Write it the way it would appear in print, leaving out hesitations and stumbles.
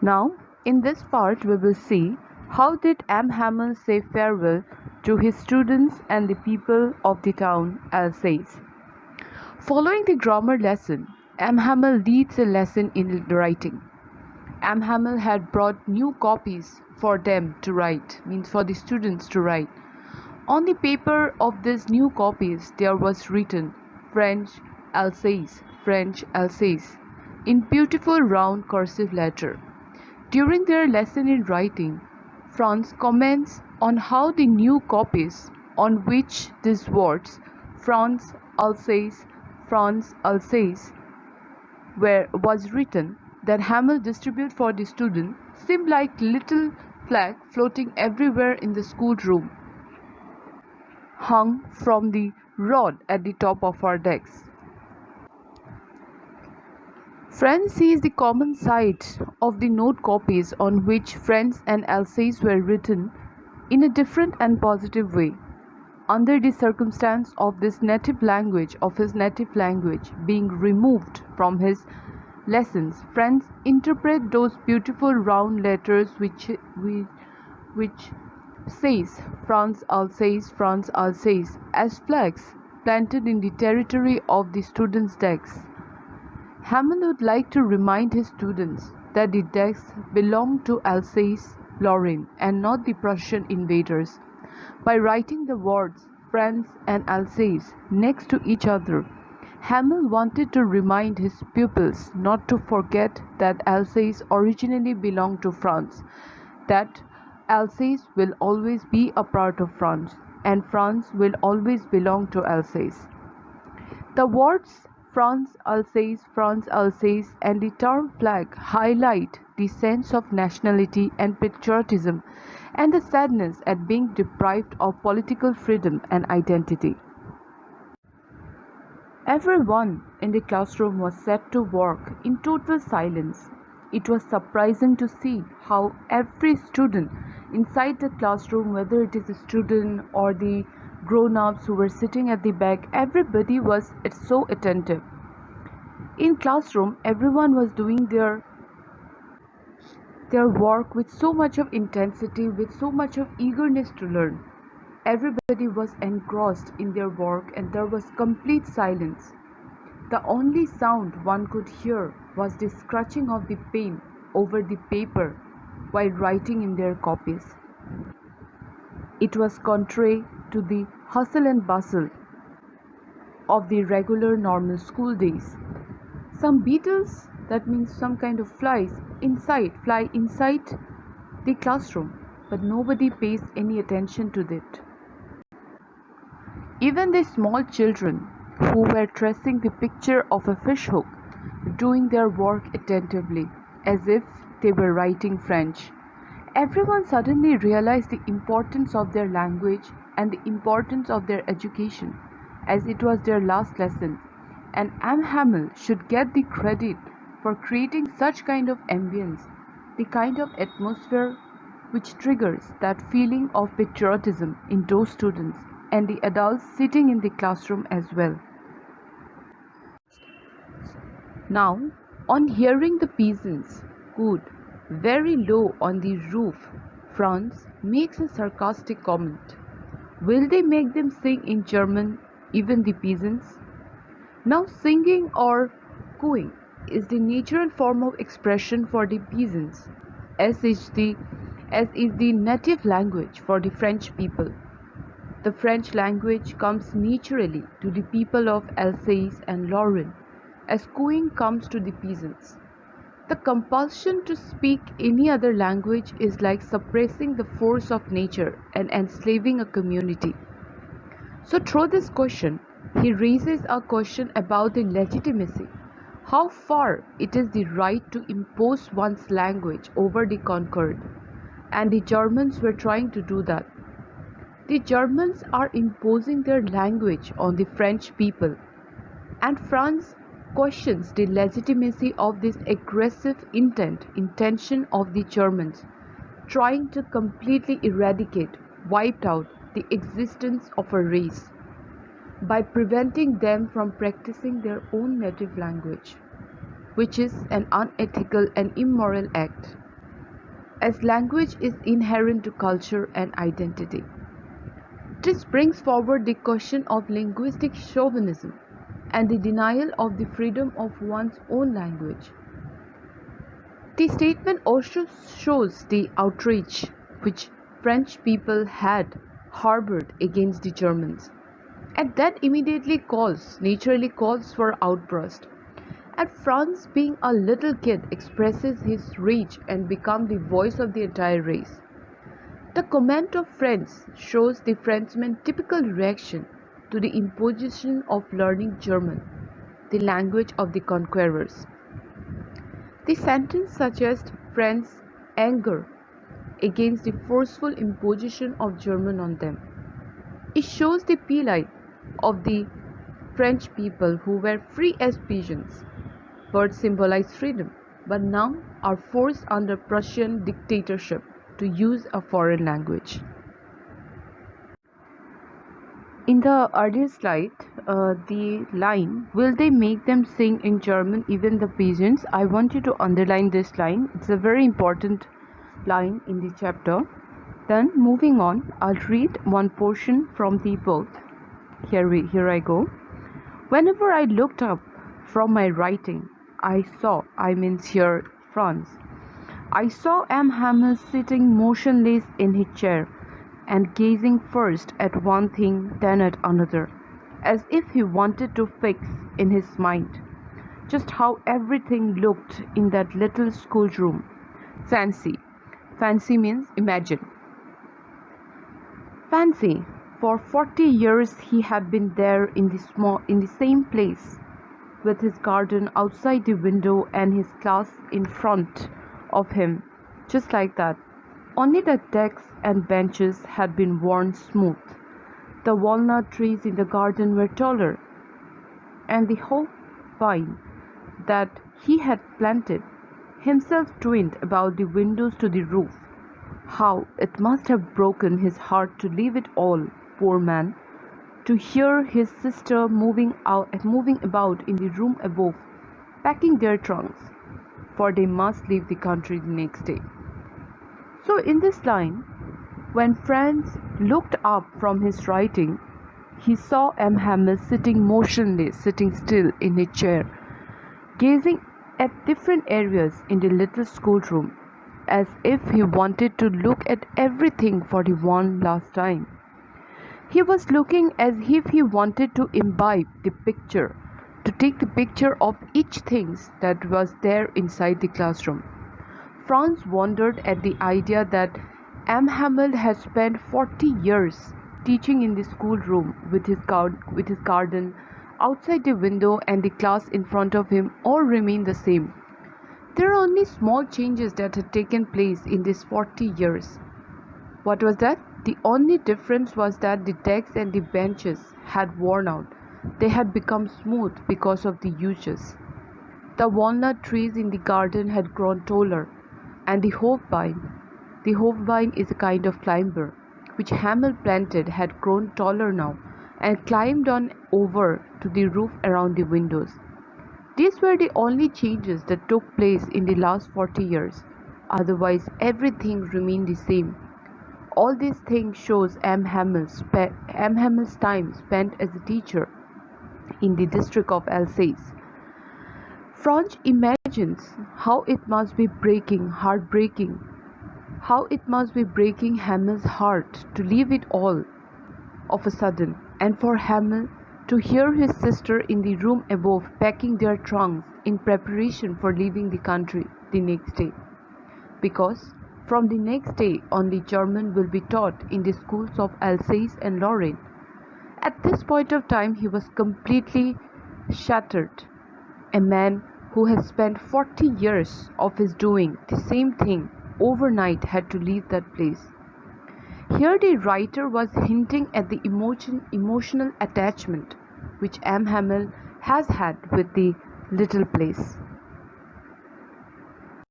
Now, in this part, we will see how did M. Hamel say farewell to his students and the people of the town Alsace. Following the grammar lesson, M. Hamel leads a lesson in writing. M. Hamel had brought new copies for them to write, means for the students to write. On the paper of these new copies, there was written French Alsace, French Alsace, in beautiful round cursive letter. During their lesson in writing, Franz comments on how the new copies on which these words France Alsace was written that Hamel distributed for the student seemed like little flag floating everywhere in the schoolroom, hung from the rod at the top of our decks. Franz sees the common side of the note copies on which French and Alsace were written in a different and positive way. Under the circumstance of his native language being removed from his lessons, Franz interpret those beautiful round letters which says France Alsace as flags planted in the territory of the students' decks. Hamel would like to remind his students that the decks belonged to Alsace-Lorraine and not the Prussian invaders. By writing the words France and Alsace next to each other, Hamel wanted to remind his pupils not to forget that Alsace originally belonged to France, that Alsace will always be a part of France, and France will always belong to Alsace. The words France Alsace, and the term flag highlight the sense of nationality and patriotism and the sadness at being deprived of political freedom and identity. Everyone in the classroom was set to work in total silence. It was surprising to see how every student inside the classroom, whether it is a student or the grown-ups who were sitting at the back, everybody was so attentive. In classroom, everyone was doing their work with so much of intensity, with so much of eagerness to learn. Everybody was engrossed in their work and there was complete silence. The only sound one could hear was the scratching of the pen over the paper while writing in their copies. It was contrary to the hustle and bustle of the regular normal school days. Some beetles, that means some kind of fly inside the classroom, but nobody pays any attention to it. Even the small children who were tracing the picture of a fish hook, doing their work attentively, as if they were writing French. Everyone suddenly realized the importance of their language and the importance of their education, as it was their last lesson, and M. Hamel should get the credit for creating such kind of ambience, the kind of atmosphere which triggers that feeling of patriotism in those students and the adults sitting in the classroom as well. Now, on hearing the peasants cooed very low on the roof, Franz makes a sarcastic comment. Will they make them sing in German, even the peasants? Now, singing or cooing is the natural form of expression for the peasants, as is the native language for the French people. The French language comes naturally to the people of Alsace and Lorraine, as cooing comes to the peasants. The compulsion to speak any other language is like suppressing the force of nature and enslaving a community. So through this question, he raises a question about the legitimacy, how far it is the right to impose one's language over the conquered, and the Germans were trying to do that. The Germans are imposing their language on the French people, and France questions the legitimacy of this aggressive intention of the Germans, trying to completely wipe out the existence of a race by preventing them from practicing their own native language, which is an unethical and immoral act. as language is inherent to culture and identity. This brings forward the question of linguistic chauvinism and the denial of the freedom of one's own language. The statement also shows the outrage which French people had harbored against the Germans, and that immediately naturally calls for outburst. And Franz, being a little kid, expresses his rage and becomes the voice of the entire race. The comment of friends shows the Frenchman's typical reaction to the imposition of learning German, the language of the conquerors. The sentence suggests France's anger against the forceful imposition of German on them. It shows the plight of the French people who were free as pigeons. Birds symbolize freedom, but now are forced under Prussian dictatorship to use a foreign language. In the earlier slide, the line, will they make them sing in German, even the pigeons? I want you to underline this line. It's a very important line in the chapter. Then moving on, I'll read one portion from the book. Here I go. Whenever I looked up from my writing, I saw Franz. I saw M. Hamel sitting motionless in his chair and gazing first at one thing, then at another, as if he wanted to fix in his mind just how everything looked in that little schoolroom. Fancy means imagine. Fancy. For 40 years he had been there in the same place, with his garden outside the window and his class in front of him, just like that. Only the desks and benches had been worn smooth. The walnut trees in the garden were taller, and the hope vine that he had planted himself twined about the windows to the roof. How it must have broken his heart to leave it all, poor man, to hear his sister moving about in the room above, packing their trunks, for they must leave the country the next day. So in this line, when Franz looked up from his writing, he saw M. Hamel sitting motionless, sitting still in a chair, gazing at different areas in the little schoolroom, as if he wanted to look at everything for the one last time. He was looking as if he wanted to imbibe the picture, to take the picture of each thing that was there inside the classroom. Franz wondered at the idea that M. Hamel had spent 40 years teaching in the schoolroom with his garden outside the window and the class in front of him all remained the same. There are only small changes that had taken place in these 40 years. What was that? The only difference was that the desks and the benches had worn out. They had become smooth because of the uses. The walnut trees in the garden had grown taller, and the hope vine is a kind of climber, which Hamel planted, had grown taller now, and climbed on over to the roof around the windows. These were the only changes that took place in the last 40 years. Otherwise, everything remained the same. All these things shows M. Hamel's time spent as a teacher in the district of Alsace. Franz imagines how it must be breaking Hamel's heart to leave it all of a sudden, and for Hamel to hear his sister in the room above packing their trunks in preparation for leaving the country the next day. Because from the next day only German will be taught in the schools of Alsace and Lorraine. At this point of time he was completely shattered. A man who has spent 40 years of his doing the same thing overnight had to leave that place. Here the writer was hinting at the emotional attachment which M. Hamel has had with the little place.